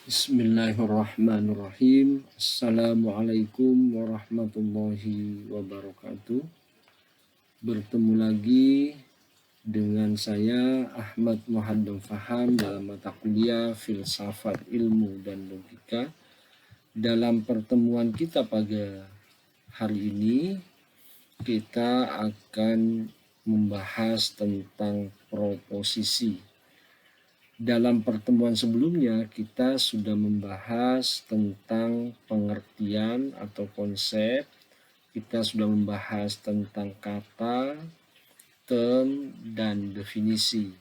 Bismillahirrahmanirrahim. Assalamualaikum warahmatullahi wabarakatuh. Bertemu lagi dengan saya Ahmad Muhaddam Faham dalam mata kuliah Filsafat Ilmu dan Logika. Dalam pertemuan kita pada hari ini, kita akan membahas tentang proposisi. Dalam pertemuan sebelumnya, kita sudah membahas tentang pengertian atau konsep, kita sudah membahas tentang kata, term, dan definisi.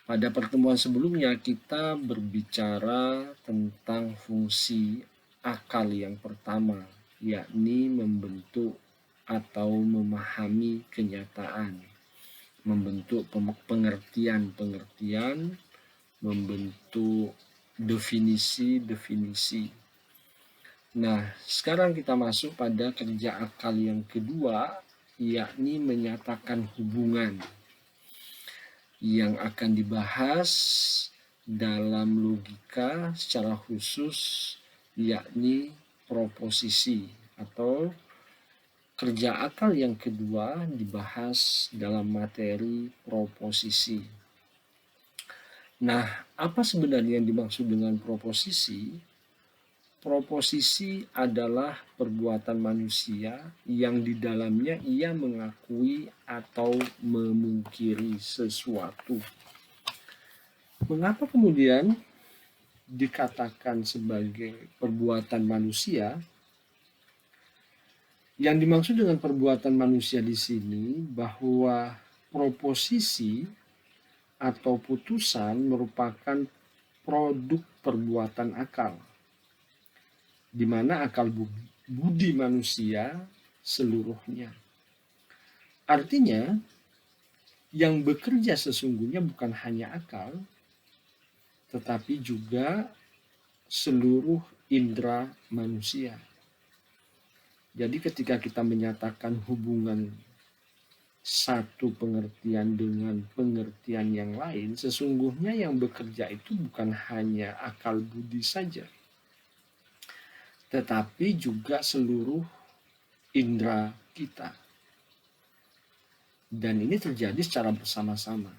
Pada pertemuan sebelumnya, kita berbicara tentang fungsi akal yang pertama, yakni membentuk atau memahami kenyataan, membentuk pengertian-pengertian, membentuk definisi-definisi. Nah, sekarang kita masuk pada kerja akal yang kedua, yakni menyatakan hubungan yang akan dibahas dalam logika secara khusus, yakni proposisi atau kerja akal yang kedua dibahas dalam materi proposisi. Nah, apa sebenarnya yang dimaksud dengan proposisi? Proposisi adalah perbuatan manusia yang di dalamnya ia mengakui atau memungkiri sesuatu. Mengapa kemudian dikatakan sebagai perbuatan manusia? Yang dimaksud dengan perbuatan manusia di sini bahwa proposisi atau putusan merupakan produk perbuatan akal, di mana akal budi manusia seluruhnya. Artinya, yang bekerja sesungguhnya bukan hanya akal, tetapi juga seluruh indera manusia. Jadi ketika kita menyatakan hubungan satu pengertian dengan pengertian yang lain, sesungguhnya yang bekerja itu bukan hanya akal budi saja, tetapi juga seluruh indera kita. Dan ini terjadi secara bersama-sama.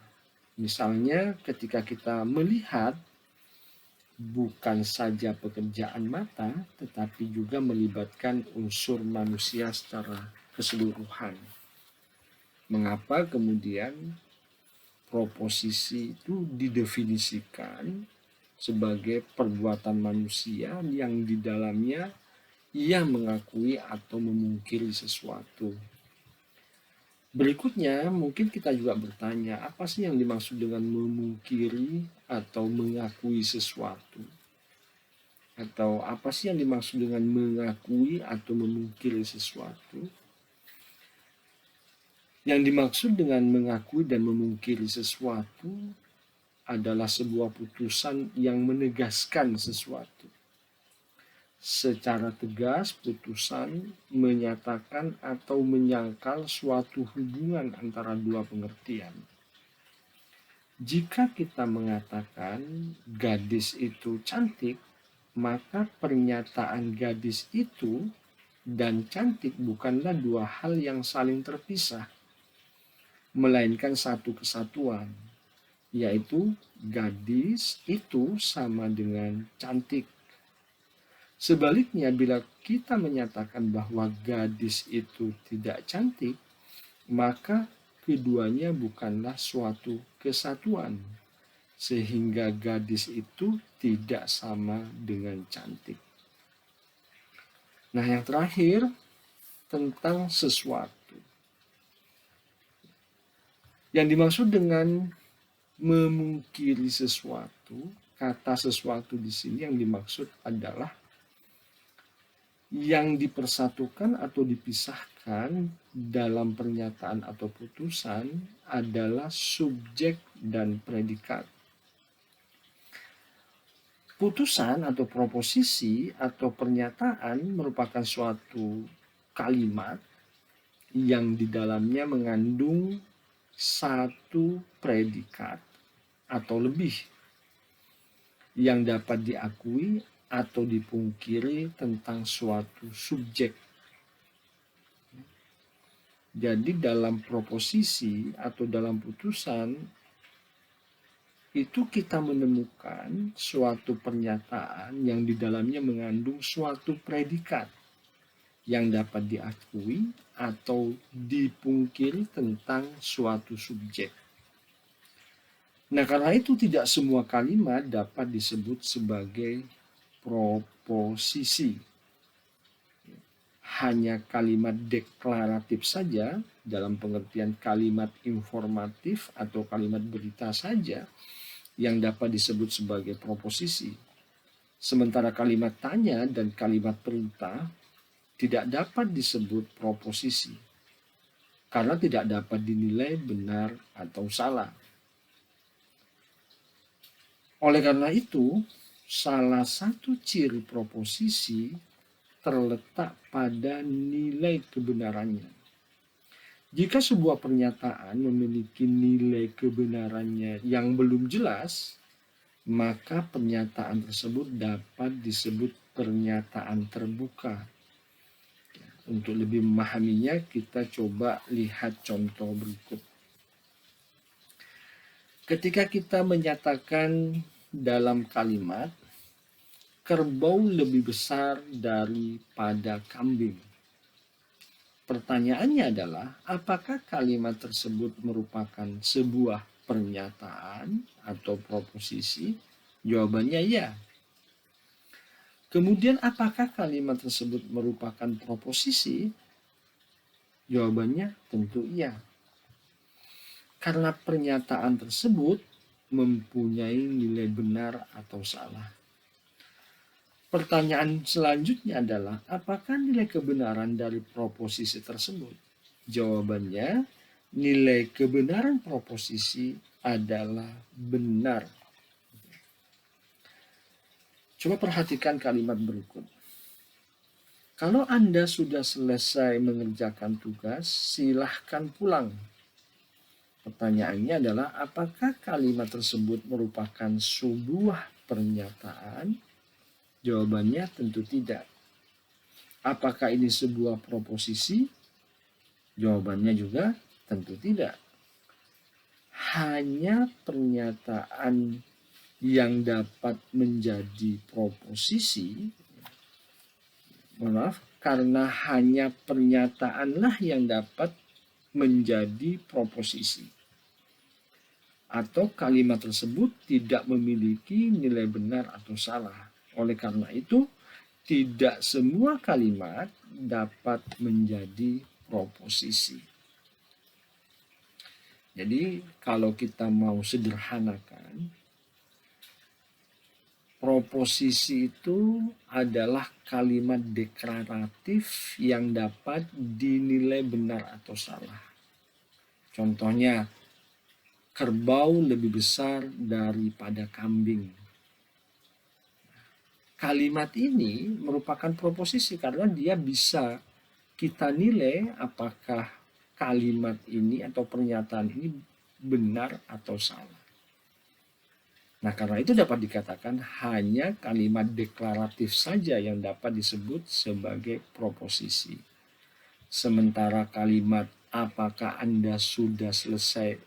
Misalnya ketika kita melihat, bukan saja pekerjaan mata, tetapi juga melibatkan unsur manusia secara keseluruhan. Mengapa kemudian proposisi itu didefinisikan sebagai perbuatan manusia yang di dalamnya ia mengakui atau memungkiri sesuatu. Berikutnya, mungkin kita juga bertanya, apa sih yang dimaksud dengan memungkiri atau mengakui sesuatu? Atau apa sih yang dimaksud dengan mengakui atau memungkiri sesuatu? Yang dimaksud dengan mengakui dan memungkiri sesuatu adalah sebuah putusan yang menegaskan sesuatu. Secara tegas, putusan menyatakan atau menyangkal suatu hubungan antara dua pengertian. Jika kita mengatakan gadis itu cantik, maka pernyataan gadis itu dan cantik bukanlah dua hal yang saling terpisah, melainkan satu kesatuan, yaitu gadis itu sama dengan cantik. Sebaliknya, bila kita menyatakan bahwa gadis itu tidak cantik, maka keduanya bukanlah suatu kesatuan, sehingga gadis itu tidak sama dengan cantik. Nah, yang terakhir tentang sesuatu. Yang dimaksud dengan memungkiri sesuatu, kata sesuatu di sini yang dimaksud adalah yang dipersatukan atau dipisahkan dalam pernyataan atau putusan adalah subjek dan predikat. Putusan atau proposisi atau pernyataan merupakan suatu kalimat yang di dalamnya mengandung satu predikat atau lebih. yang dapat diakui atau dipungkiri tentang suatu subjek. Jadi dalam proposisi atau dalam putusan itu kita menemukan suatu pernyataan yang di dalamnya mengandung suatu predikat yang dapat diakui atau dipungkiri tentang suatu subjek. Nah, karena itu tidak semua kalimat dapat disebut sebagai proposisi. Hanya kalimat deklaratif saja, dalam pengertian kalimat informatif atau kalimat berita saja, yang dapat disebut sebagai proposisi. Sementara kalimat tanya dan kalimat perintah tidak dapat disebut proposisi, karena tidak dapat dinilai benar atau salah. Oleh karena itu, salah satu ciri proposisi terletak pada nilai kebenarannya. Jika sebuah pernyataan memiliki nilai kebenarannya yang belum jelas, maka pernyataan tersebut dapat disebut pernyataan terbuka. Untuk lebih memahaminya, kita coba lihat contoh berikut. Ketika kita menyatakan dalam kalimat, kerbau lebih besar daripada kambing. Pertanyaannya adalah, apakah kalimat tersebut merupakan sebuah pernyataan atau proposisi? Jawabannya ya. Kemudian apakah kalimat tersebut merupakan proposisi? Jawabannya tentu iya. Karena pernyataan tersebut mempunyai nilai benar atau salah. Pertanyaan selanjutnya adalah, apakah nilai kebenaran dari proposisi tersebut? Jawabannya, nilai kebenaran proposisi adalah benar. Coba perhatikan kalimat berikut. Kalau Anda sudah selesai mengerjakan tugas, silahkan pulang. Pertanyaannya adalah, apakah kalimat tersebut merupakan sebuah pernyataan? Jawabannya tentu tidak. Apakah ini sebuah proposisi? Jawabannya juga tentu tidak. Hanya pernyataan yang dapat menjadi proposisi, karena hanya pernyataanlah yang dapat menjadi proposisi. Atau kalimat tersebut tidak memiliki nilai benar atau salah. Oleh karena itu, tidak semua kalimat dapat menjadi proposisi. Jadi, kalau kita mau sederhanakan, proposisi itu adalah kalimat deklaratif yang dapat dinilai benar atau salah. Contohnya, kerbau lebih besar daripada kambing. Kalimat ini merupakan proposisi karena dia bisa kita nilai apakah kalimat ini atau pernyataan ini benar atau salah. Nah, karena itu dapat dikatakan hanya kalimat deklaratif saja yang dapat disebut sebagai proposisi. Sementara kalimat apakah Anda sudah selesai,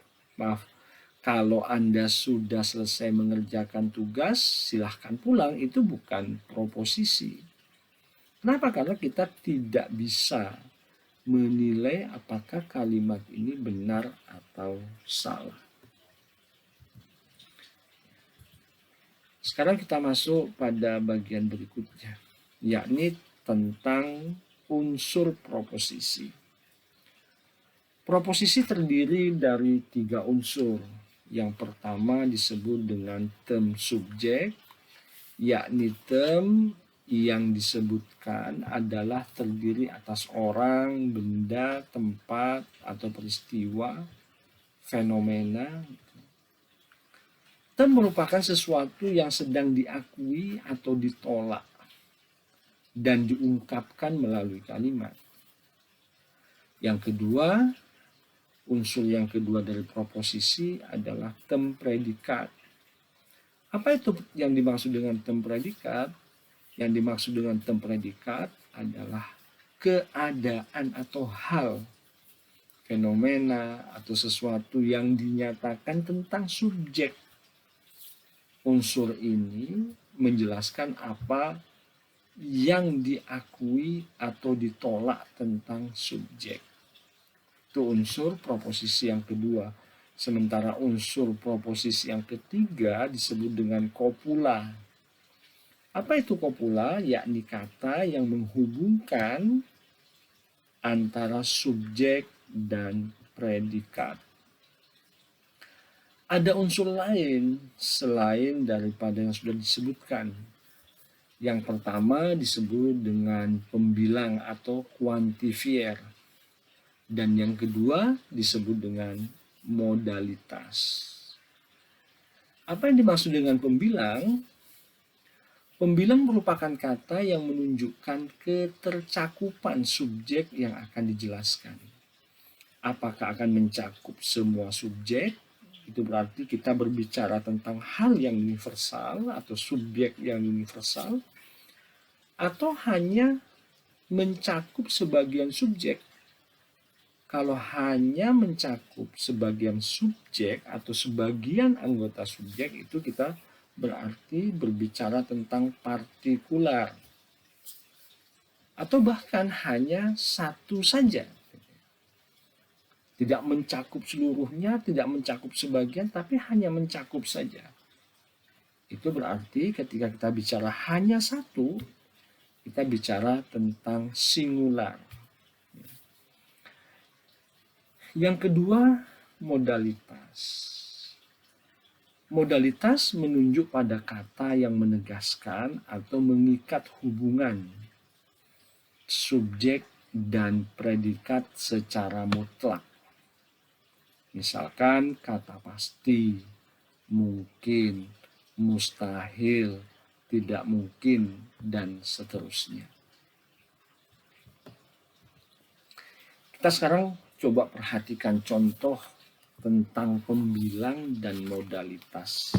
kalau Anda sudah selesai mengerjakan tugas, silahkan pulang, itu bukan proposisi. Kenapa? Karena kita tidak bisa menilai apakah kalimat ini benar atau salah. Sekarang kita masuk pada bagian berikutnya, yakni tentang unsur proposisi. Proposisi terdiri dari 3 unsur. Yang pertama disebut dengan term subjek, yakni term yang disebutkan adalah terdiri atas orang, benda, tempat, atau peristiwa, fenomena. Term merupakan sesuatu yang sedang diakui atau ditolak dan diungkapkan melalui kalimat. Yang kedua, unsur yang kedua dari proposisi adalah term predikat Apa itu yang dimaksud dengan term predikat? Yang dimaksud dengan term predikat adalah keadaan atau hal, fenomena atau sesuatu yang dinyatakan tentang subjek. Unsur ini menjelaskan apa yang diakui atau ditolak tentang subjek. Itu unsur proposisi yang kedua. Sementara unsur proposisi yang ketiga disebut dengan kopula. Apa itu kopula? Yakni kata yang menghubungkan antara subjek dan predikat. Ada unsur lain selain daripada yang sudah disebutkan. Yang pertama disebut dengan pembilang atau kuantifier. Dan yang kedua disebut dengan modalitas. Apa yang dimaksud dengan pembilang? Pembilang merupakan kata yang menunjukkan ketercakupan subjek yang akan dijelaskan. Apakah akan mencakup semua subjek? Itu berarti kita berbicara tentang hal yang universal atau subjek yang universal, atau hanya mencakup sebagian subjek. Kalau hanya mencakup sebagian subjek atau sebagian anggota subjek, itu kita berarti berbicara tentang partikular. Atau bahkan hanya satu saja. Tidak mencakup seluruhnya, tidak mencakup sebagian, tapi hanya mencakup saja. Itu berarti ketika kita bicara hanya satu, kita bicara tentang singular. Yang kedua, modalitas. Modalitas menunjuk pada kata yang menegaskan atau mengikat hubungan subjek dan predikat secara mutlak. Misalkan kata pasti, mungkin, mustahil, tidak mungkin, dan seterusnya. Kita sekarang coba perhatikan contoh tentang pembilang dan modalitas.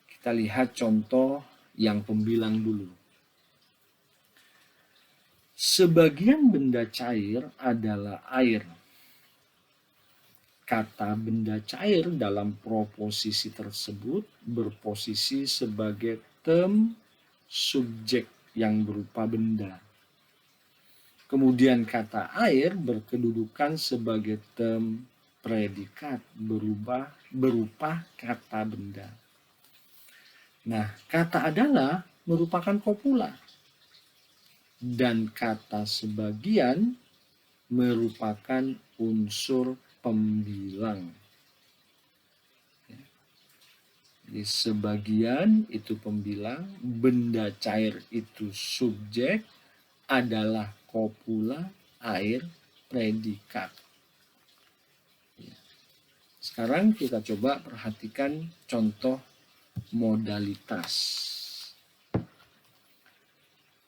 Kita lihat contoh yang pembilang dulu. Sebagian benda cair adalah air. Kata benda cair dalam proposisi tersebut berposisi sebagai term subjek yang berupa benda. Kemudian kata air berkedudukan sebagai term predikat berupa kata benda. Nah, kata adalah merupakan kopula. Dan kata sebagian merupakan unsur pembilang. Jadi sebagian itu pembilang, benda cair itu subjek, adalah kopula, air, predikat. Sekarang kita coba perhatikan contoh modalitas.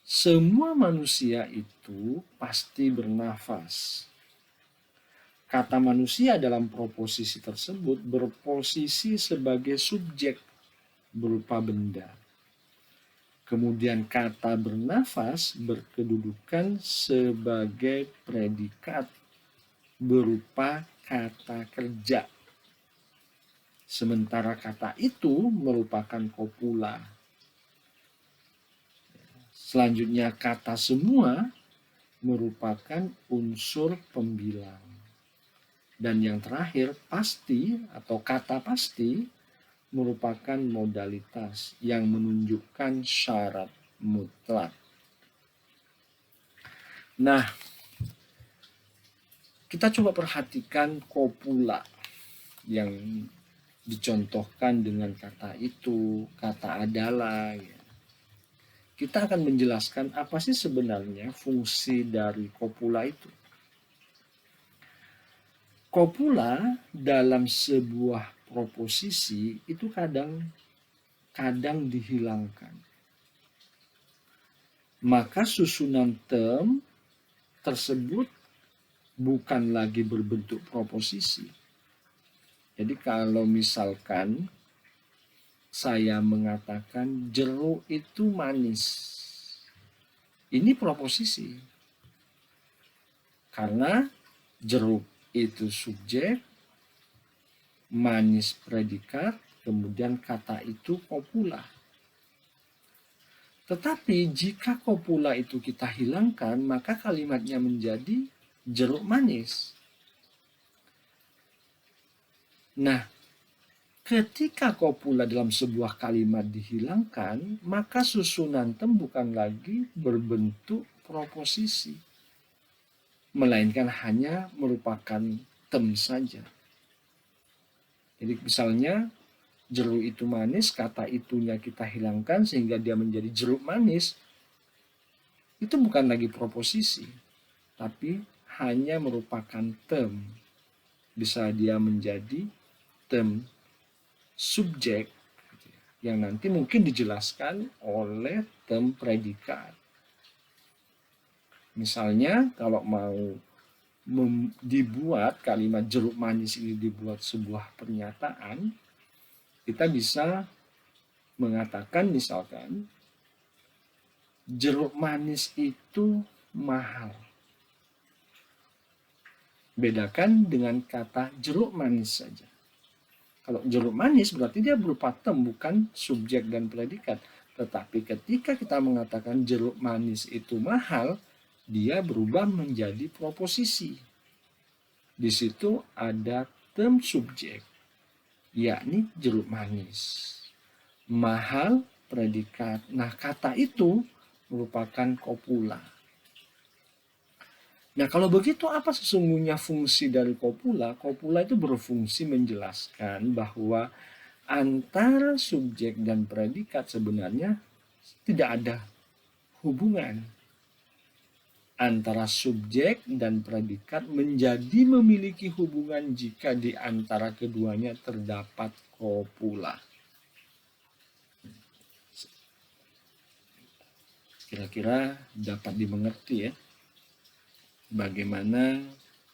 Semua manusia itu pasti bernafas. Kata manusia dalam proposisi tersebut berposisi sebagai subjek berupa benda. Kemudian kata bernafas berkedudukan sebagai predikat berupa kata kerja. Sementara kata itu merupakan kopula. Selanjutnya kata semua merupakan unsur pembilang. Dan yang terakhir pasti atau kata pasti merupakan modalitas yang menunjukkan syarat mutlak. Nah, kita coba perhatikan kopula yang dicontohkan dengan kata itu, kata adalah. Ya. Kita akan menjelaskan apa sih sebenarnya fungsi dari kopula itu. Kopula dalam sebuah proposisi itu kadang dihilangkan. Maka susunan term tersebut bukan lagi berbentuk proposisi. Jadi kalau misalkan saya mengatakan jeruk itu manis. Ini proposisi. Karena jeruk itu subjek, manis predikat, kemudian kata itu kopula. Tetapi jika kopula itu kita hilangkan, maka kalimatnya menjadi jeruk manis. Nah, ketika kopula dalam sebuah kalimat dihilangkan, maka susunan tem bukan lagi berbentuk proposisi, melainkan hanya merupakan tem saja. Jadi misalnya jeruk itu manis, kata itunya kita hilangkan sehingga dia menjadi jeruk manis. Itu bukan lagi proposisi, tapi hanya merupakan tem. Bisa dia menjadi tem subjek yang nanti mungkin dijelaskan oleh tem predikat. Misalnya kalau mau dibuat kalimat jeruk manis ini dibuat sebuah pernyataan, kita bisa mengatakan misalkan jeruk manis itu mahal. Bedakan dengan kata jeruk manis saja. Kalau jeruk manis berarti dia berupa tem, bukan subjek dan predikat. Tetapi ketika kita mengatakan jeruk manis itu mahal, dia berubah menjadi proposisi. Di situ ada tem subjek, yakni jeruk manis. Mahal predikat. Nah, kata itu merupakan kopula. Nah, kalau begitu apa sesungguhnya fungsi dari kopula? Kopula itu berfungsi menjelaskan bahwa antara subjek dan predikat sebenarnya tidak ada hubungan. Antara subjek dan predikat menjadi memiliki hubungan jika di antara keduanya terdapat kopula. Kira-kira dapat dimengerti ya, bagaimana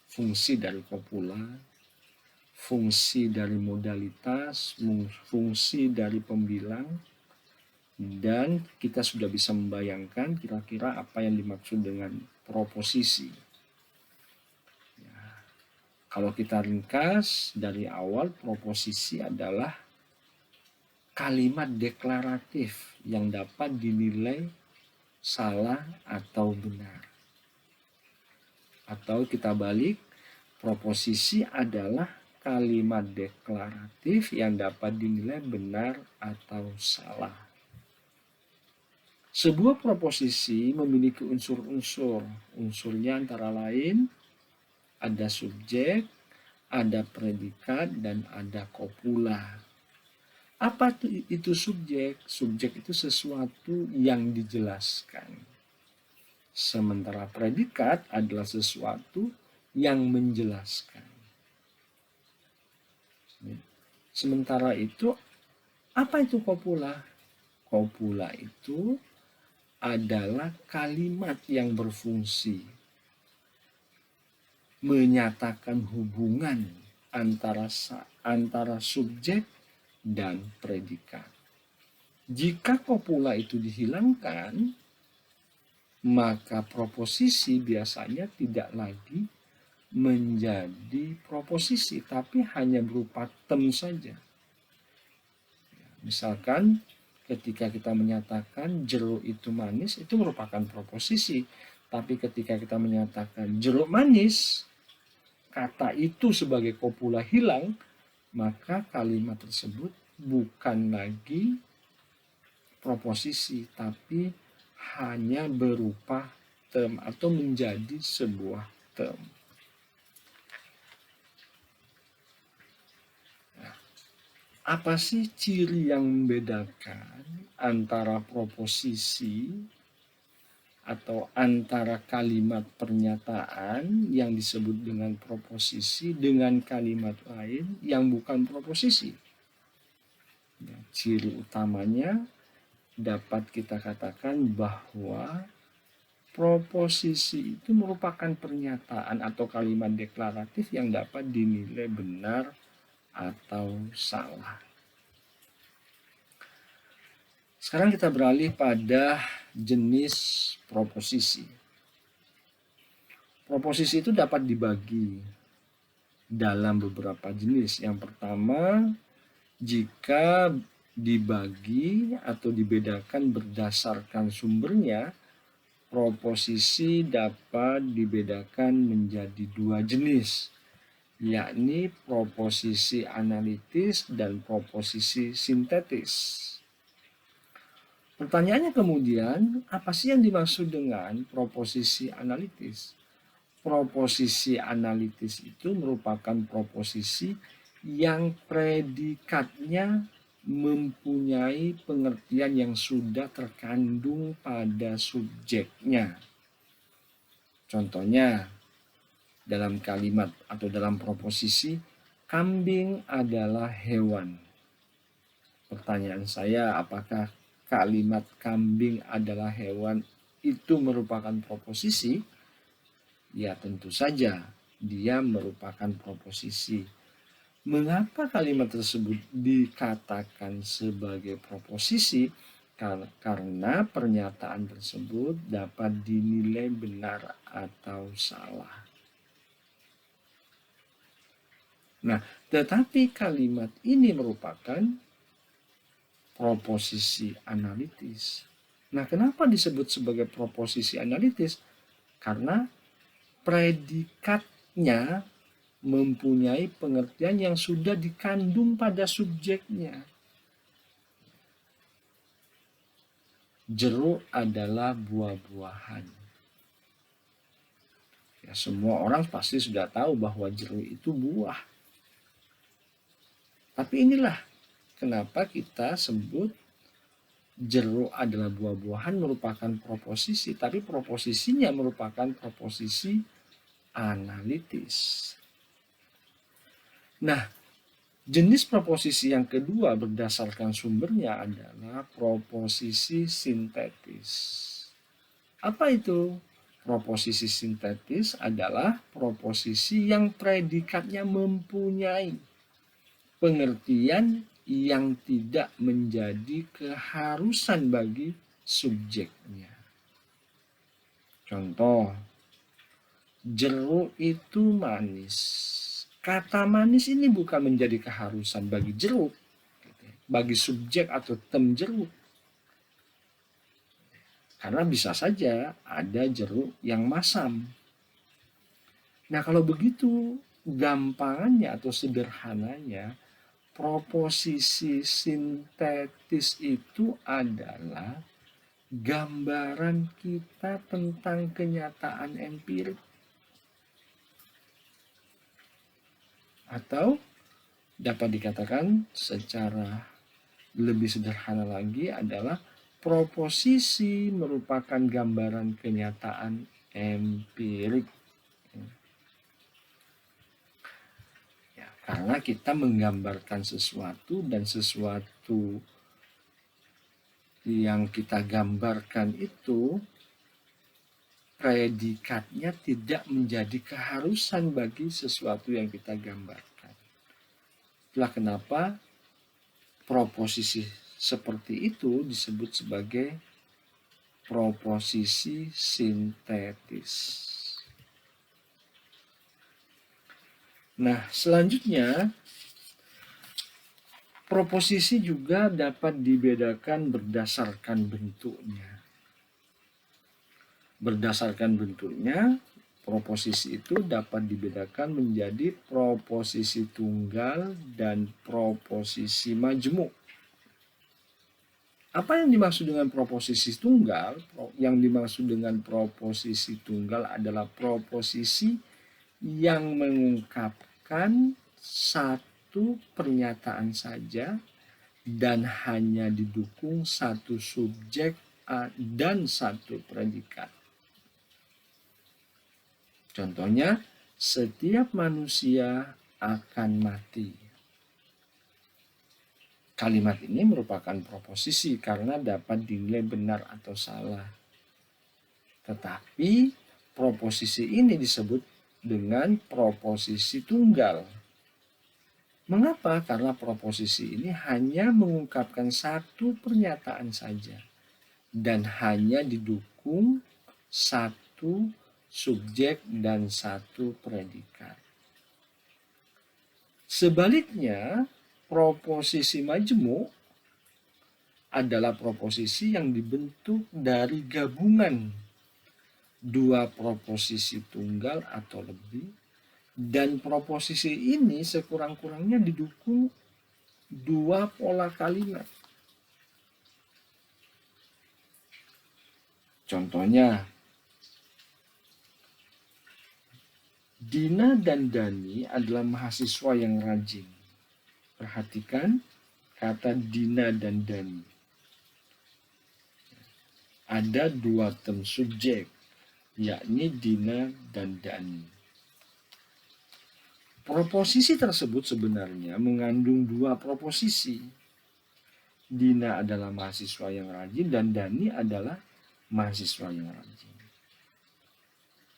fungsi dari kopula, fungsi dari modalitas, fungsi dari pembilang, dan kita sudah bisa membayangkan kira-kira apa yang dimaksud dengan proposisi. Ya, kalau kita ringkas dari awal, proposisi adalah kalimat deklaratif yang dapat dinilai salah atau benar. Atau kita balik, proposisi adalah kalimat deklaratif yang dapat dinilai benar atau salah. Sebuah proposisi memiliki unsur-unsur. Unsurnya antara lain ada subjek, ada predikat, dan ada kopula. Apa itu subjek? Subjek itu sesuatu yang dijelaskan. Sementara predikat adalah sesuatu yang menjelaskan. Sementara itu, apa itu kopula? Kopula itu adalah kalimat yang berfungsi menyatakan hubungan antara subjek dan predikat. Jika kopula itu dihilangkan, maka proposisi biasanya tidak lagi menjadi proposisi, tapi hanya berupa tem saja. Misalkan ketika kita menyatakan jeruk itu manis, itu merupakan proposisi. Tapi ketika kita menyatakan jeruk manis, kata itu sebagai kopula hilang, maka kalimat tersebut bukan lagi proposisi, tapi hanya berupa tem atau menjadi sebuah tem. Apa sih ciri yang membedakan antara proposisi atau antara kalimat pernyataan yang disebut dengan proposisi dengan kalimat lain yang bukan proposisi? Ya, ciri utamanya dapat kita katakan bahwa proposisi itu merupakan pernyataan atau kalimat deklaratif yang dapat dinilai benar atau salah. Sekarang kita beralih pada jenis proposisi. Proposisi itu dapat dibagi dalam beberapa jenis. Yang pertama, jika dibagi atau dibedakan berdasarkan sumbernya, proposisi dapat dibedakan menjadi dua jenis, yakni proposisi analitis dan proposisi sintetis. Pertanyaannya kemudian, apa sih yang dimaksud dengan proposisi analitis? Proposisi analitis itu merupakan proposisi yang predikatnya mempunyai pengertian yang sudah terkandung pada subjeknya. Contohnya, dalam kalimat atau dalam proposisi, kambing adalah hewan. Pertanyaan saya, apakah kalimat kambing adalah hewan itu merupakan proposisi? Ya tentu saja dia merupakan proposisi. Mengapa kalimat tersebut dikatakan sebagai proposisi? Karena pernyataan tersebut dapat dinilai benar atau salah. Nah, tetapi kalimat ini merupakan proposisi analitis. Nah, kenapa disebut sebagai proposisi analitis? Karena predikatnya mempunyai pengertian yang sudah dikandung pada subjeknya. Jeruk adalah buah-buahan. Ya, semua orang pasti sudah tahu bahwa jeruk itu buah. Tapi inilah kenapa kita sebut jeruk adalah buah-buahan merupakan proposisi, tapi proposisinya merupakan proposisi analitis. Nah, jenis proposisi yang kedua berdasarkan sumbernya adalah proposisi sintetis. Apa itu? Proposisi sintetis adalah proposisi yang predikatnya mempunyai pengertian yang tidak menjadi keharusan bagi subjeknya. Contoh, jeruk itu manis. Kata manis ini bukan menjadi keharusan bagi jeruk, bagi subjek atau tem jeruk. Karena bisa saja ada jeruk yang masam. Nah, kalau begitu gampangannya atau sederhananya, proposisi sintetis itu adalah gambaran kita tentang kenyataan empirik. Atau dapat dikatakan secara lebih sederhana lagi adalah proposisi merupakan gambaran kenyataan empirik. Ya, karena kita menggambarkan sesuatu dan sesuatu yang kita gambarkan itu predikatnya tidak menjadi keharusan bagi sesuatu yang kita gambarkan. Itulah kenapa proposisi seperti itu disebut sebagai proposisi sintetis. Nah, selanjutnya proposisi juga dapat dibedakan berdasarkan bentuknya. Berdasarkan bentuknya, proposisi itu dapat dibedakan menjadi proposisi tunggal dan proposisi majmuk. Apa yang dimaksud dengan proposisi tunggal? Yang dimaksud dengan proposisi tunggal adalah proposisi yang mengungkapkan satu pernyataan saja dan hanya didukung satu subjek dan satu predikat. Contohnya, setiap manusia akan mati. Kalimat ini merupakan proposisi karena dapat dinilai benar atau salah. Tetapi proposisi ini disebut dengan proposisi tunggal. Mengapa? Karena proposisi ini hanya mengungkapkan satu pernyataan saja dan hanya didukung satu subjek dan satu predikat. Sebaliknya, proposisi majemuk adalah proposisi yang dibentuk dari gabungan dua proposisi tunggal atau lebih, dan proposisi ini sekurang-kurangnya didukung dua pola kalimat. Contohnya, Dina dan Dani adalah mahasiswa yang rajin. Perhatikan kata Dina dan Dani. Ada dua term subjek, yakni Dina dan Dani. Proposisi tersebut sebenarnya mengandung dua proposisi. Dina adalah mahasiswa yang rajin dan Dani adalah mahasiswa yang rajin.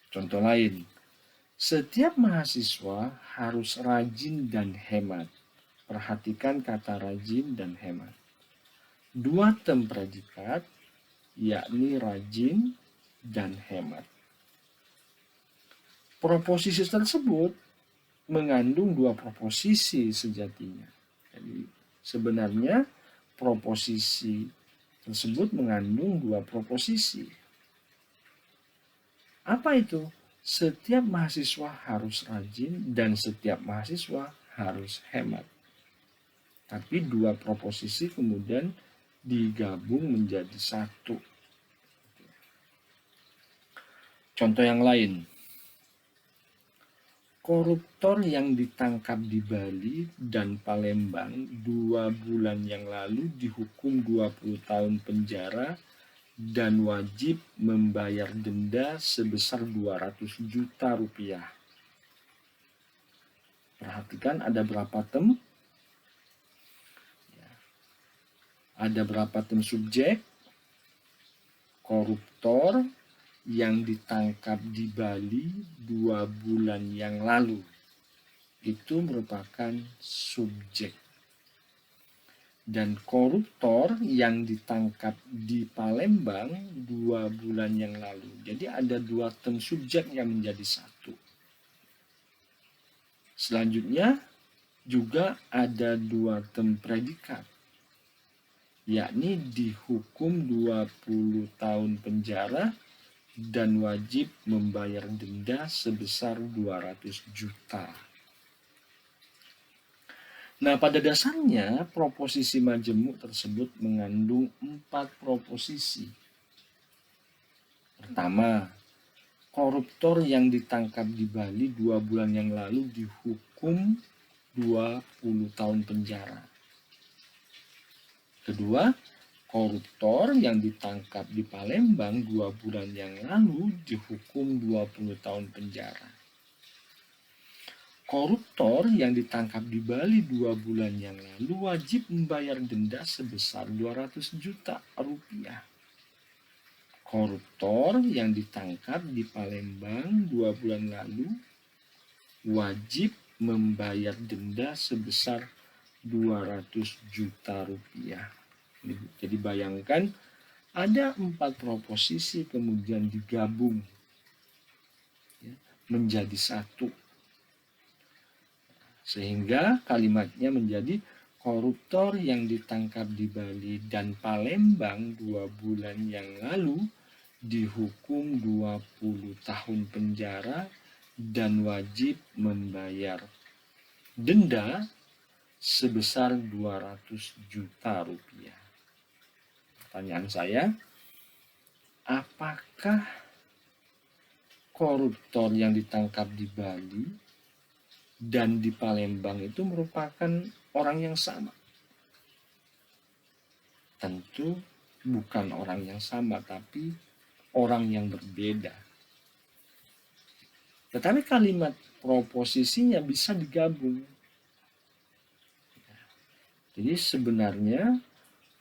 Contoh lain, setiap mahasiswa harus rajin dan hemat. Perhatikan kata rajin dan hemat. Dua term predikat, yakni rajin dan hemat. Proposisi tersebut mengandung dua proposisi sejatinya. Jadi sebenarnya proposisi tersebut mengandung dua proposisi. Apa itu? Setiap mahasiswa harus rajin dan setiap mahasiswa harus hemat. Tapi dua proposisi kemudian digabung menjadi satu. Contoh yang lain. Koruptor yang ditangkap di Bali dan Palembang 2 bulan yang lalu dihukum 20 tahun penjara dan wajib membayar denda sebesar 200 juta rupiah. Perhatikan ada berapa term? Ada berapa term subjek? Koruptor yang ditangkap di Bali 2 bulan yang lalu. Itu merupakan subjek. Dan koruptor yang ditangkap di Palembang 2 bulan yang lalu. Jadi ada dua term subjek yang menjadi satu. Selanjutnya juga ada dua term predikat, yakni dihukum 20 tahun penjara dan wajib membayar denda sebesar 200 juta. Nah, pada dasarnya proposisi majemuk tersebut mengandung 4 proposisi. Pertama, koruptor yang ditangkap di Bali 2 bulan yang lalu dihukum 20 tahun penjara. Kedua, koruptor yang ditangkap di Palembang 2 bulan yang lalu dihukum 20 tahun penjara. Koruptor yang ditangkap di Bali 2 bulan yang lalu wajib membayar denda sebesar 200 juta rupiah. Koruptor yang ditangkap di Palembang 2 bulan lalu wajib membayar denda sebesar 200 juta rupiah. Jadi bayangkan ada 4 proposisi kemudian digabung menjadi satu. Sehingga kalimatnya menjadi koruptor yang ditangkap di Bali dan Palembang 2 bulan yang lalu dihukum 20 tahun penjara dan wajib membayar denda sebesar 200 juta rupiah. Pertanyaan saya, apakah koruptor yang ditangkap di Bali dan di Palembang itu merupakan orang yang sama? Tentu bukan orang yang sama, tapi orang yang berbeda. Tetapi kalimat proposisinya bisa digabung. Jadi sebenarnya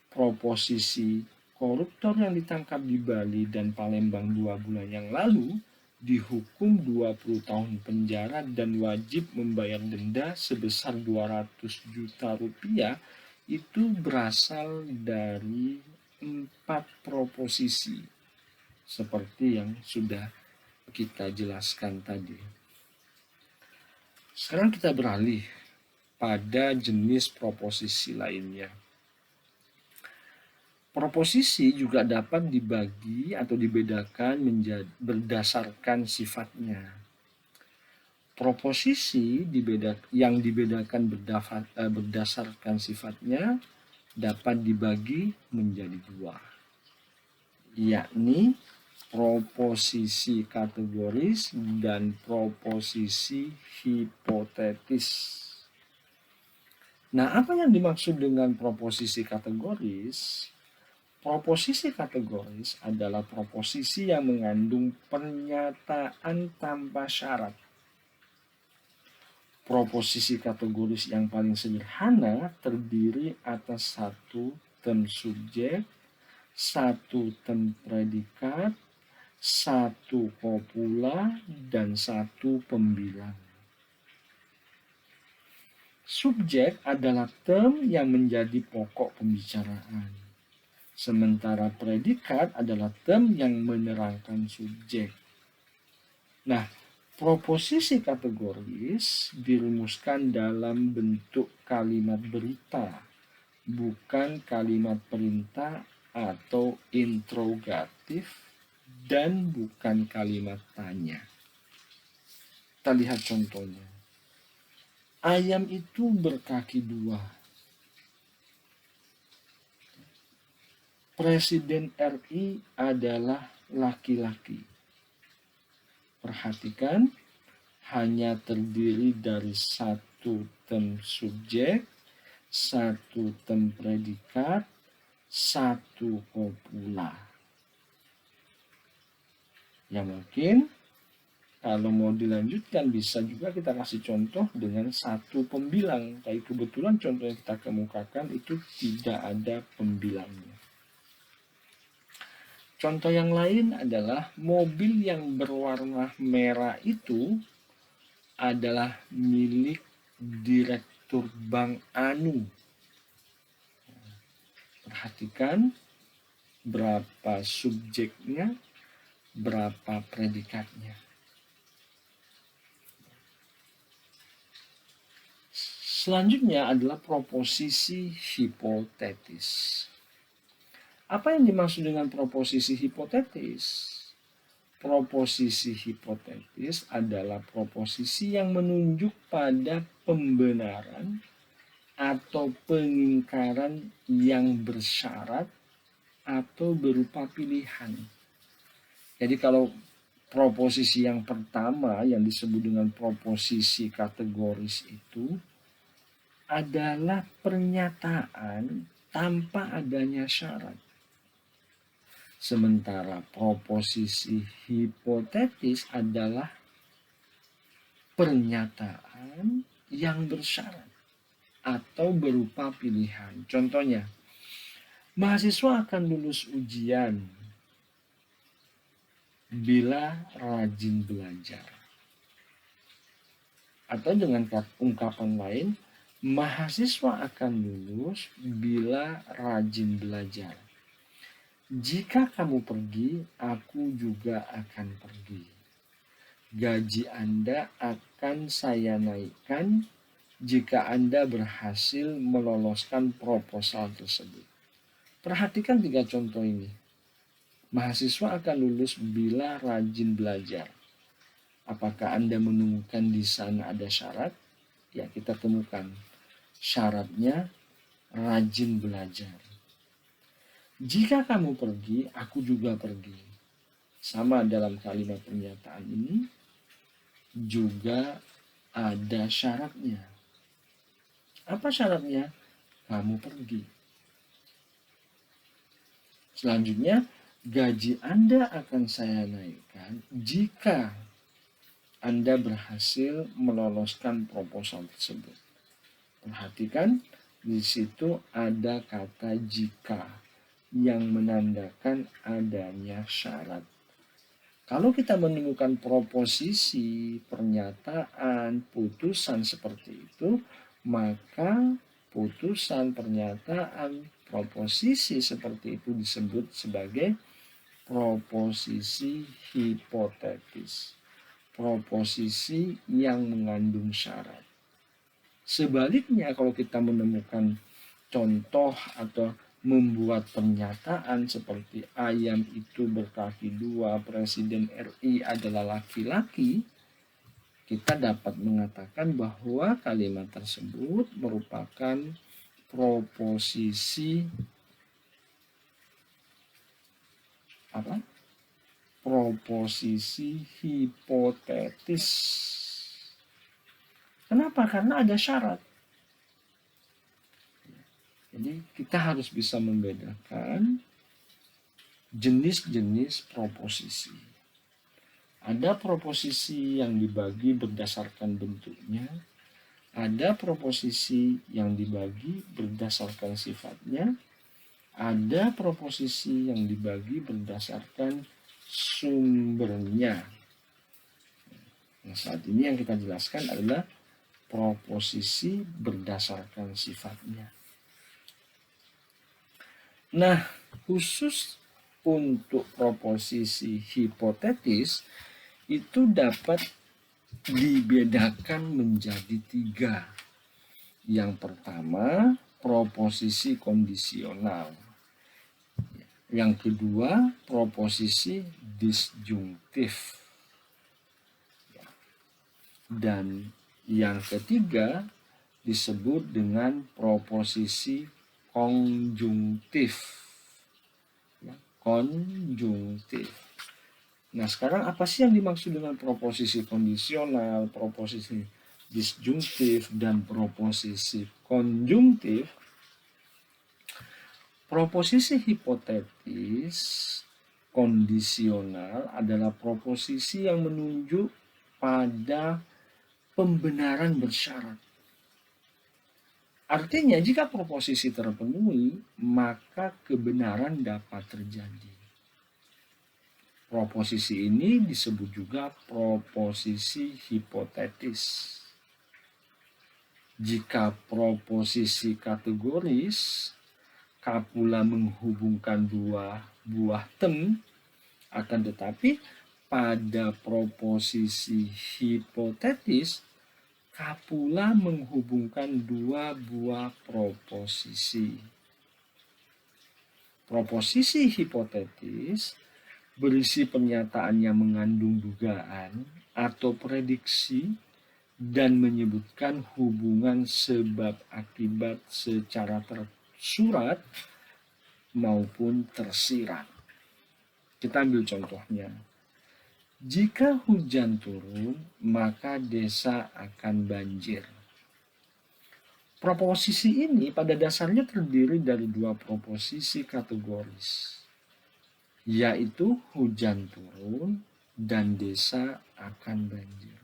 proposisi koruptor yang ditangkap di Bali dan Palembang 2 bulan yang lalu dihukum 20 tahun penjara dan wajib membayar denda sebesar 200 juta rupiah itu berasal dari 4 proposisi seperti yang sudah kita jelaskan tadi. Sekarang kita beralih pada jenis proposisi lainnya. Proposisi juga dapat dibagi atau dibedakan berdasarkan sifatnya. Proposisi yang dibedakan berdasarkan sifatnya dapat dibagi menjadi dua, yakni proposisi kategoris dan proposisi hipotetis. Nah, apa yang dimaksud dengan proposisi kategoris? Proposisi kategoris adalah proposisi yang mengandung pernyataan tanpa syarat. Proposisi kategoris yang paling sederhana terdiri atas satu term subjek, satu term predikat, satu kopula, dan satu pembilang. Subjek adalah term yang menjadi pokok pembicaraan, sementara predikat adalah term yang menerangkan subjek. Nah, proposisi kategoris dirumuskan dalam bentuk kalimat berita, bukan kalimat perintah atau interrogatif, dan bukan kalimat tanya. Kita lihat contohnya. Ayam itu berkaki dua. Presiden RI adalah laki-laki. Perhatikan, hanya terdiri dari satu term subjek, satu term predikat, satu kopula. Ya mungkin kalau mau dilanjutkan bisa juga kita kasih contoh dengan satu pembilang. Tapi kebetulan contoh yang kita kemukakan itu tidak ada pembilangnya. Contoh yang lain adalah mobil yang berwarna merah itu adalah milik Direktur Bank Anu. Perhatikan berapa subjeknya, berapa predikatnya. Selanjutnya adalah proposisi hipotetis. Apa yang dimaksud dengan proposisi hipotetis? Proposisi hipotetis adalah proposisi yang menunjuk pada pembenaran atau pengingkaran yang bersyarat atau berupa pilihan. Jadi kalau proposisi yang pertama yang disebut dengan proposisi kategoris itu adalah pernyataan tanpa adanya syarat. Sementara proposisi hipotetis adalah pernyataan yang bersyarat atau berupa pilihan. Contohnya, mahasiswa akan lulus ujian bila rajin belajar. Atau dengan ungkapan lain, mahasiswa akan lulus bila rajin belajar. Jika kamu pergi, aku juga akan pergi. Gaji Anda akan saya naikkan jika Anda berhasil meloloskan proposal tersebut. Perhatikan 3 contoh ini. Mahasiswa akan lulus bila rajin belajar. Apakah Anda menemukan di sana ada syarat? Ya, kita temukan. Syaratnya rajin belajar. Jika kamu pergi, aku juga pergi. Sama dalam kalimat pernyataan ini juga ada syaratnya. Apa syaratnya? Kamu pergi. Selanjutnya, gaji Anda akan saya naikkan jika Anda berhasil meloloskan proposal tersebut. Perhatikan, di situ ada kata jika yang menandakan adanya syarat. Kalau kita menemukan proposisi, pernyataan, putusan seperti itu, maka putusan, pernyataan, proposisi seperti itu disebut sebagai proposisi hipotetis. Proposisi yang mengandung syarat. Sebaliknya, kalau kita menemukan contoh atau membuat pernyataan seperti ayam itu berkaki dua, Presiden RI adalah laki-laki, kita dapat mengatakan bahwa kalimat tersebut merupakan proposisi apa? Proposisi hipotetis. Kenapa? Karena ada syarat. Jadi kita harus bisa membedakan jenis-jenis proposisi. Ada proposisi yang dibagi berdasarkan bentuknya, ada proposisi yang dibagi berdasarkan sifatnya, ada proposisi yang dibagi berdasarkan sumbernya. Nah, saat ini yang kita jelaskan adalah proposisi berdasarkan sifatnya. Nah, khusus untuk proposisi hipotetis itu dapat dibedakan menjadi 3. Yang pertama, proposisi kondisional. Yang kedua, proposisi disjungtif. Dan yang ketiga disebut dengan proposisi konjungtif. Konjungtif. Nah, sekarang apa sih yang dimaksud dengan proposisi kondisional, proposisi disjungtif, dan proposisi konjungtif? Proposisi hipotetis kondisional adalah proposisi yang menunjuk pada pembenaran bersyarat. Artinya, jika proposisi terpenuhi, maka kebenaran dapat terjadi. Proposisi ini disebut juga proposisi hipotetis. Jika proposisi kategoris, kapula menghubungkan dua buah tem, akan tetapi pada proposisi hipotetis, kapula menghubungkan dua buah proposisi. Proposisi hipotetis berisi pernyataan yang mengandung dugaan atau prediksi dan menyebutkan hubungan sebab akibat secara tersurat maupun tersirat. Kita ambil contohnya. Jika hujan turun, maka desa akan banjir. Proposisi ini pada dasarnya terdiri dari 2 proposisi kategoris, yaitu hujan turun dan desa akan banjir.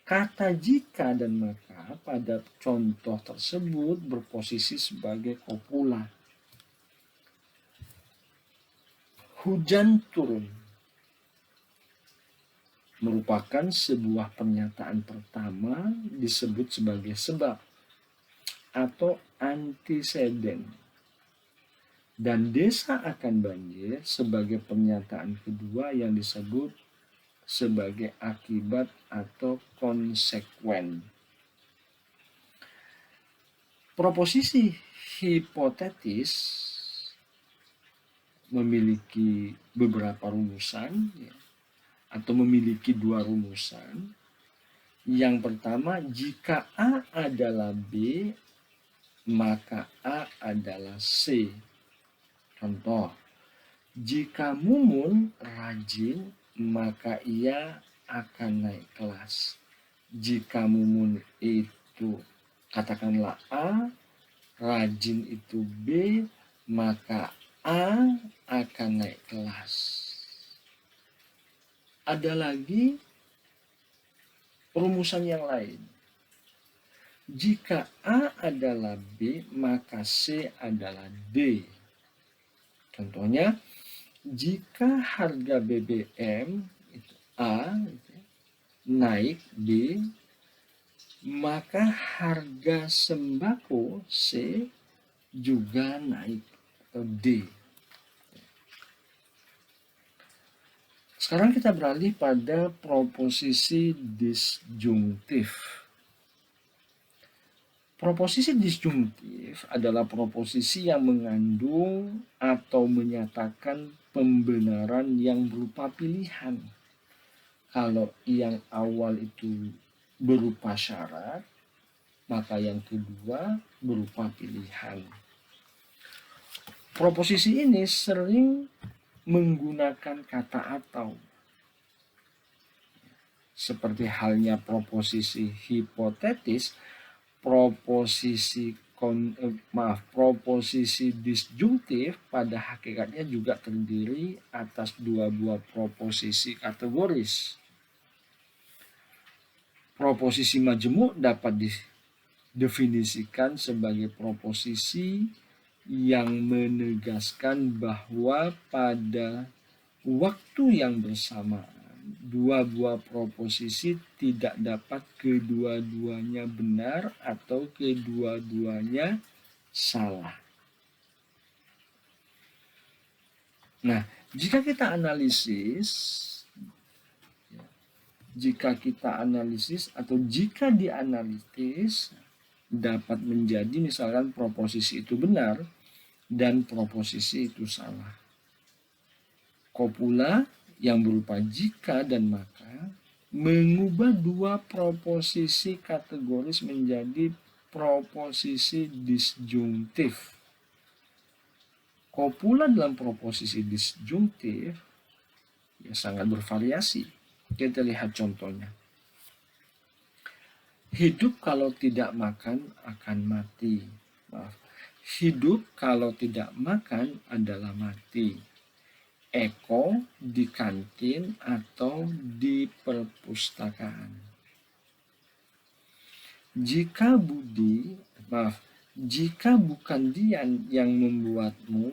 Kata jika dan maka pada contoh tersebut berposisi sebagai kopula. Hujan turun merupakan sebuah pernyataan pertama disebut sebagai sebab atau antiseden. Dan desa akan banjir sebagai pernyataan kedua yang disebut sebagai akibat atau konsekuen. Proposisi hipotetis memiliki beberapa rumusan, atau memiliki 2 rumusan. Yang pertama, jika A adalah B, maka A adalah C. Contoh, jika Mumun rajin, maka ia akan naik kelas. Jika Mumun itu, katakanlah A, rajin itu B, maka A akan naik kelas. Ada lagi rumusan yang lain. Jika A adalah B, maka C adalah D. Contohnya, jika harga BBM itu A naik B, maka harga sembako C juga naik atau D. Sekarang kita beralih pada proposisi disjungtif. Proposisi disjungtif adalah proposisi yang mengandung atau menyatakan pembenaran yang berupa pilihan. Kalau yang awal itu berupa syarat, maka yang kedua berupa pilihan. Proposisi ini sering menggunakan kata atau, seperti halnya proposisi hipotetis, proposisi disjungtif pada hakikatnya juga terdiri atas dua buah proposisi kategoris. Proposisi majemuk dapat didefinisikan sebagai proposisi yang menegaskan bahwa pada waktu yang bersamaan dua buah proposisi tidak dapat kedua-duanya benar atau kedua-duanya salah. Nah, jika kita analisis atau jika dianalitis dapat menjadi misalkan proposisi itu benar dan proposisi itu salah. Copula yang berupa jika dan maka mengubah dua proposisi kategoris menjadi proposisi disjungtif. Copula dalam proposisi disjungtif ya sangat bervariasi. Kita lihat contohnya. Hidup kalau tidak makan akan mati. Hidup kalau tidak makan adalah mati. Eko di kantin atau di perpustakaan. Jika bukan Dian yang membuatmu,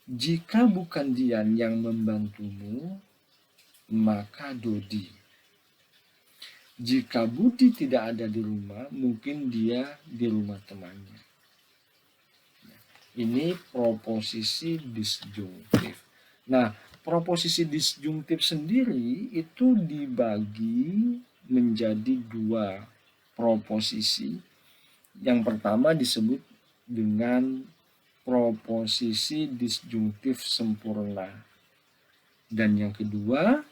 jika bukan Dian yang membantumu, maka Dodi. Jika Budi tidak ada di rumah, mungkin dia di rumah temannya. Ini proposisi disjungtif. Nah, proposisi disjungtif sendiri itu dibagi menjadi dua proposisi. Yang pertama disebut dengan proposisi disjungtif sempurna. Dan yang kedua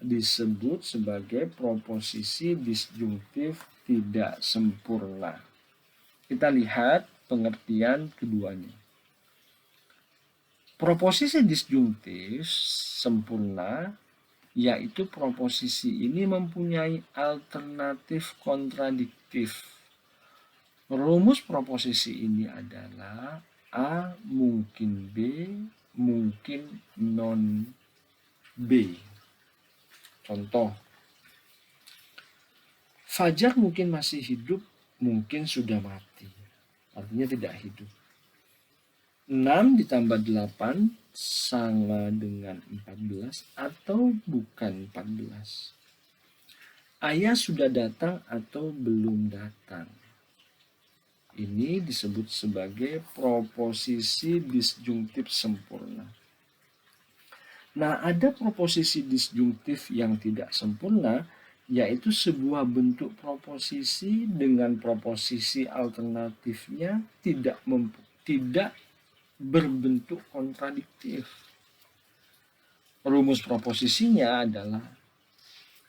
disebut sebagai proposisi disjungtif tidak sempurna. Kita lihat pengertian keduanya. Proposisi disjungtif sempurna yaitu proposisi ini mempunyai alternatif kontradiktif. Rumus proposisi ini adalah A mungkin B mungkin non B. Contoh, Fajar mungkin masih hidup, mungkin sudah mati. Artinya tidak hidup. 6 ditambah 8 sama dengan 14 atau bukan 14. Ayah sudah datang atau belum datang. Ini disebut sebagai proposisi disjungtif sempurna. Nah, ada proposisi disjungtif yang tidak sempurna, yaitu sebuah bentuk proposisi dengan proposisi alternatifnya tidak berbentuk kontradiktif. Rumus proposisinya adalah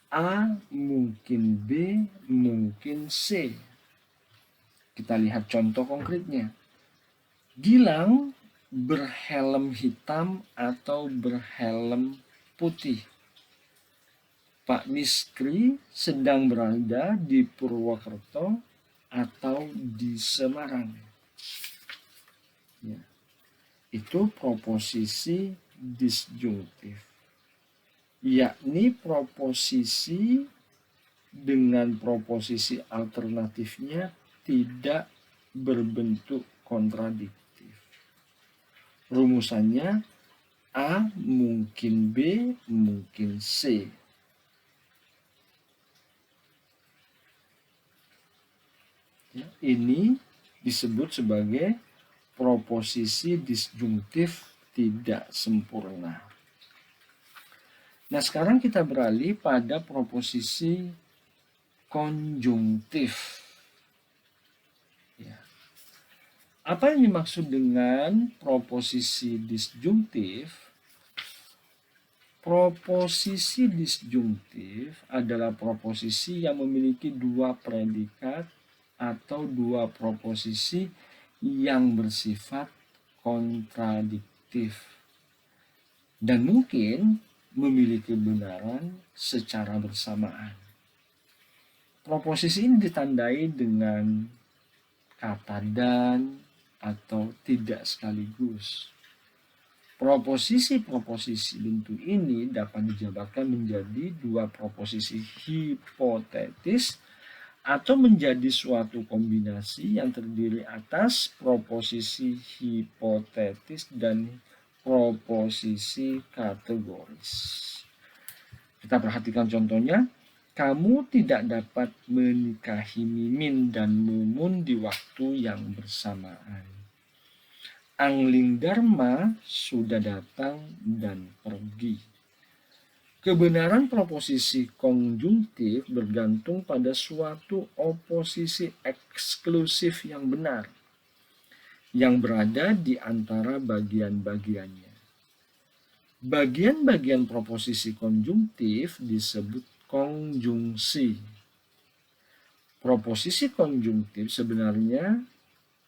A mungkin B mungkin C. Kita lihat contoh konkretnya. Gilang berhelm hitam atau berhelm putih. Pak Miskri sedang berada di Purwokerto atau di Semarang. Ya. Itu proposisi disjungtif. Yakni proposisi dengan proposisi alternatifnya tidak berbentuk kontradiktif. Rumusannya A mungkin B mungkin C. Ya, ini disebut sebagai proposisi disjungtif tidak sempurna. Nah, sekarang kita beralih pada proposisi konjungtif. Ya. Apa yang dimaksud dengan proposisi disjungtif? Proposisi disjungtif adalah proposisi yang memiliki dua predikat atau dua proposisi yang bersifat kontradiktif dan mungkin memiliki kebenaran secara bersamaan. Proposisi ini ditandai dengan kata dan atau tidak sekaligus. Proposisi-proposisi bentuk ini dapat dijabarkan menjadi dua proposisi hipotetis atau menjadi suatu kombinasi yang terdiri atas proposisi hipotetis dan proposisi kategoris. Kita perhatikan contohnya. Kamu tidak dapat menikahi Mimin dan Mumun di waktu yang bersamaan. Angling Dharma sudah datang dan pergi. Kebenaran proposisi konjungtif bergantung pada suatu oposisi eksklusif yang benar, yang berada di antara bagian-bagiannya. Bagian-bagian proposisi konjungtif disebut konjungsi. Proposisi konjungtif sebenarnya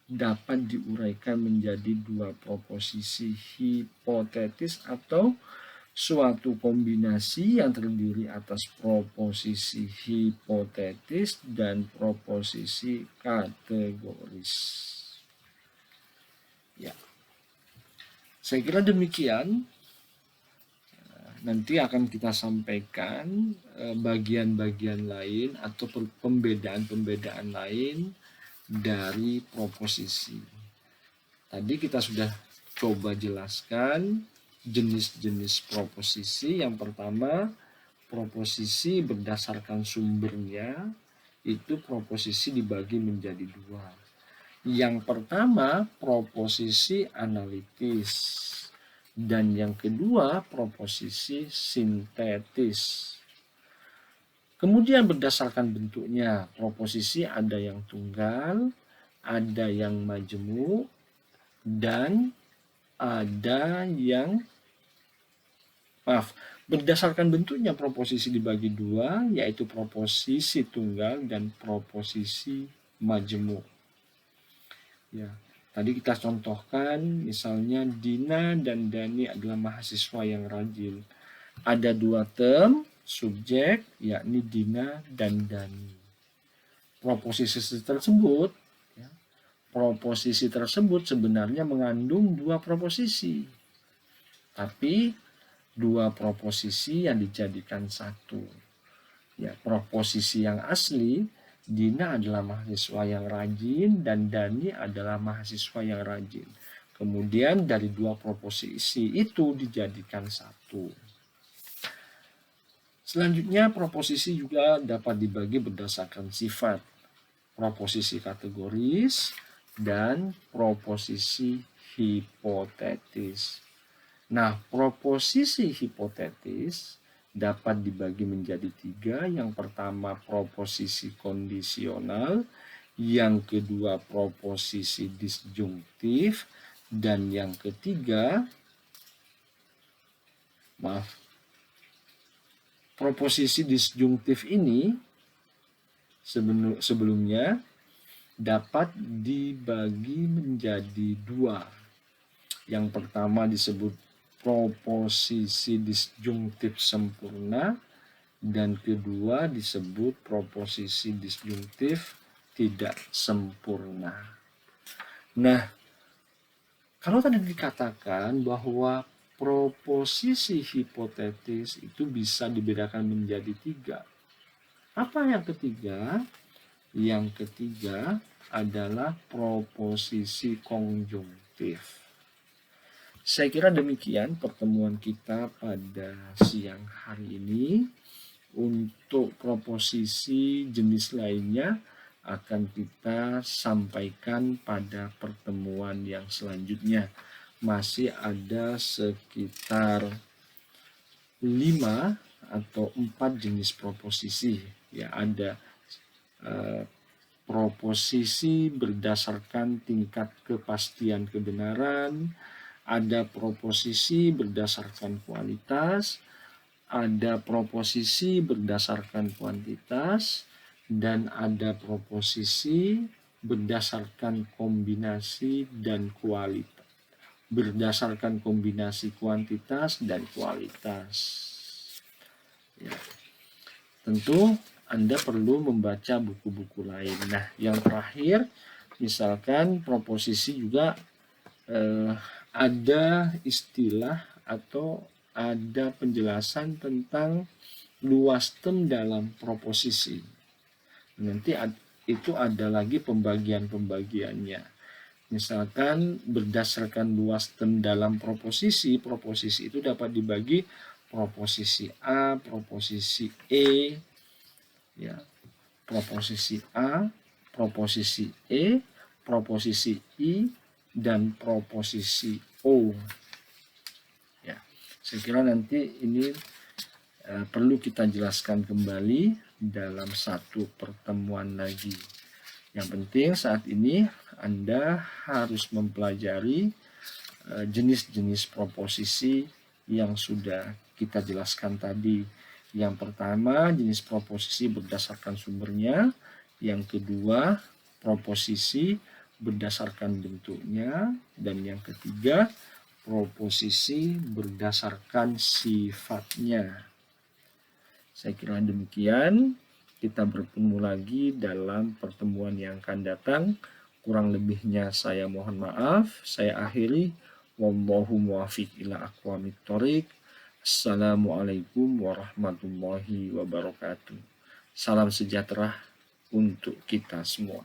dapat diuraikan menjadi dua proposisi hipotetis atau suatu kombinasi yang terdiri atas proposisi hipotetis dan proposisi kategoris. Ya, saya kira demikian. Nanti akan kita sampaikan bagian-bagian lain atau pembedaan-pembedaan lain dari proposisi. Tadi kita sudah coba jelaskan jenis-jenis proposisi. Yang pertama, proposisi berdasarkan sumbernya, itu proposisi dibagi menjadi dua. Yang pertama, proposisi analitis. Dan yang kedua, proposisi sintetis. Kemudian berdasarkan bentuknya, proposisi ada yang tunggal, ada yang majemuk, dan ada yang berdasarkan bentuknya proposisi dibagi dua, yaitu proposisi tunggal dan proposisi majemuk. Ya, tadi kita contohkan misalnya Dina dan Dani adalah mahasiswa yang rajin. Ada dua term subjek, yakni Dina dan Dani. Proposisi tersebut sebenarnya mengandung dua proposisi, tapi dua proposisi yang dijadikan satu. Ya, proposisi yang asli, Dina adalah mahasiswa yang rajin dan Dani adalah mahasiswa yang rajin. Kemudian dari dua proposisi itu dijadikan satu. Selanjutnya, proposisi juga dapat dibagi berdasarkan sifat. Proposisi kategoris dan proposisi hipotetis. Nah, proposisi hipotetis dapat dibagi menjadi tiga. Yang pertama, proposisi kondisional. Yang kedua, proposisi disjungtif. Dan yang ketiga, proposisi disjungtif ini sebelumnya dapat dibagi menjadi dua. Yang pertama disebut proposisi disjungtif sempurna, dan kedua disebut proposisi disjungtif tidak sempurna. Nah, kalau tadi dikatakan bahwa proposisi hipotetis itu bisa dibedakan menjadi tiga. Apa yang ketiga? Yang ketiga adalah proposisi konjungtif. Saya kira demikian pertemuan kita pada siang hari ini. Untuk proposisi jenis lainnya akan kita sampaikan pada pertemuan yang selanjutnya. Masih ada sekitar 5 atau 4 jenis proposisi. Ya, ada proposisi berdasarkan tingkat kepastian kebenaran, ada proposisi berdasarkan kualitas, ada proposisi berdasarkan kuantitas, dan ada proposisi berdasarkan kombinasi dan kualitas. Berdasarkan kombinasi kuantitas dan kualitas. Ya. Tentu Anda perlu membaca buku-buku lain. Nah, yang terakhir, misalkan proposisi juga ada istilah atau ada penjelasan tentang luas tem dalam proposisi. Nanti itu ada lagi pembagian-pembagiannya. Misalkan berdasarkan luas tem dalam proposisi, proposisi itu dapat dibagi proposisi A, proposisi E, ya, proposisi A, proposisi E, proposisi I, dan proposisi O. Ya, saya kira nanti ini perlu kita jelaskan kembali dalam satu pertemuan lagi. Yang penting saat ini Anda harus mempelajari jenis-jenis proposisi yang sudah kita jelaskan tadi. Yang pertama, jenis proposisi berdasarkan sumbernya. Yang kedua, proposisi berdasarkan bentuknya. Dan yang ketiga, proposisi berdasarkan sifatnya. Saya kira demikian. Kita bertemu lagi dalam pertemuan yang akan datang. Kurang lebihnya saya mohon maaf. Saya akhiri. Wallahu muwaffiq ila aqwamit thoriq. Assalamualaikum warahmatullahi wabarakatuh. Salam sejahtera untuk kita semua.